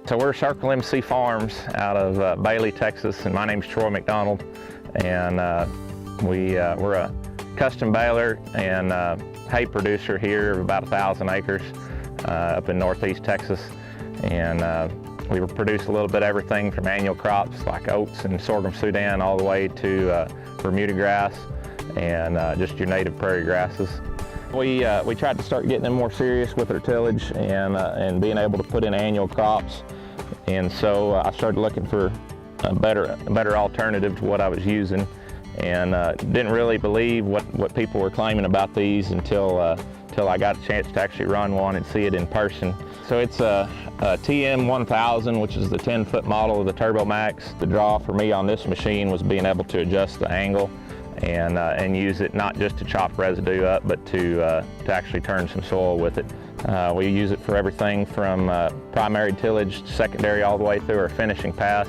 So we're Circle MC Farms out of Bailey, Texas, and my name's Troy McDonald, and we're a custom baler and hay producer here of about 1,000 acres up in northeast Texas, and we produce a little bit of everything from annual crops like oats and sorghum Sudan all the way to Bermuda grass and just your native prairie grasses. We tried to start getting them more serious with our tillage and being able to put in annual crops. And so I started looking for a better alternative to what I was using, and didn't really believe what people were claiming about these until I got a chance to actually run one and see it in person. So it's a TM 1000, which is the 10-foot model of the TurboMax. The draw for me on this machine was being able to adjust the angle and use it not just to chop residue up, but to actually turn some soil with it. We use it for everything from primary tillage, secondary, all the way through our finishing pass.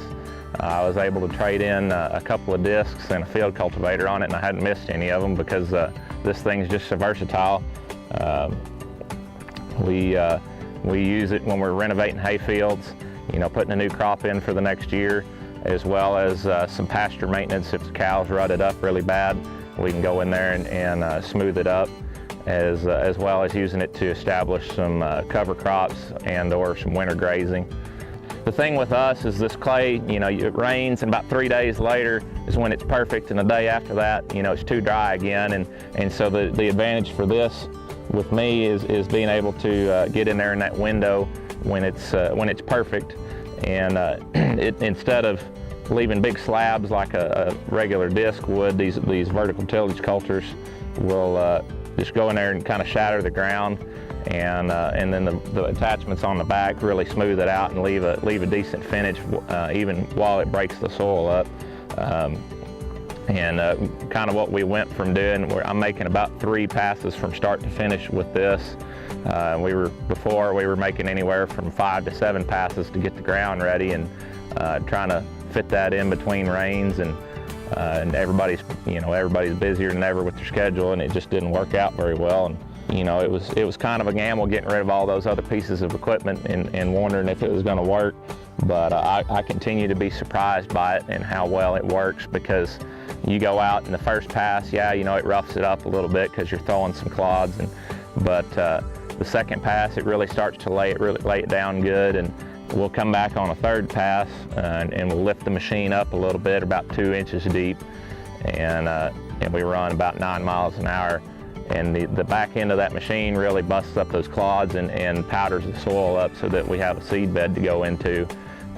I was able to trade in a couple of discs and a field cultivator on it, and I hadn't missed any of them because this thing's just so versatile. We use it when we're renovating hay fields, putting a new crop in for the next year, as well as some pasture maintenance. If the cows rutted up really bad, we can go in there and smooth it up, as well as using it to establish some cover crops and or some winter grazing. The thing with us is this clay, it rains, and about 3 days later is when it's perfect, and the day after that, it's too dry again. And so the advantage for this with me is being able to get in there in that window when it's perfect, and instead of leaving big slabs like a regular disc would, these vertical tillage coulters will just go in there and kind of shatter the ground, and then the attachments on the back really smooth it out and leave a decent finish even while it breaks the soil up. And kind of what we went from doing, I'm making about 3 passes from start to finish with this. Before we were making anywhere from 5 to 7 passes to get the ground ready, and trying to fit that in between rains, and everybody's busier than ever with their schedule, and it just didn't work out very well. And it was kind of a gamble getting rid of all those other pieces of equipment and wondering if it was going to work. But I continue to be surprised by it and how well it works, because you go out in the first pass, it roughs it up a little bit because you're throwing some clods, but the second pass it really starts to lay it down good, and we'll come back on a third pass and we'll lift the machine up a little bit, about 2 inches deep, and we run about 9 miles an hour. And the back end of that machine really busts up those clods and powders the soil up so that we have a seed bed to go into.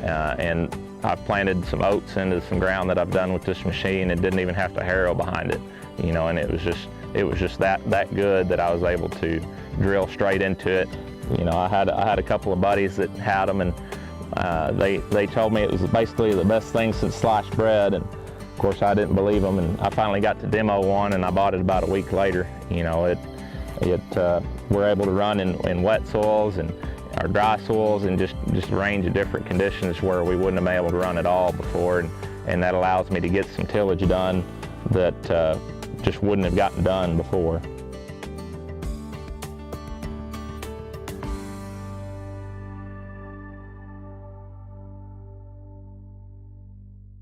And I've planted some oats into some ground that I've done with this machine and didn't even have to harrow behind it. And it was just that good that I was able to drill straight into it. I had a couple of buddies that had them, and they told me it was basically the best thing since sliced bread. And of course, I didn't believe them, and I finally got to demo one, and I bought it about a week later. We're able to run in wet soils and our dry soils, and just a range of different conditions where we wouldn't have been able to run at all before, and that allows me to get some tillage done that just wouldn't have gotten done before.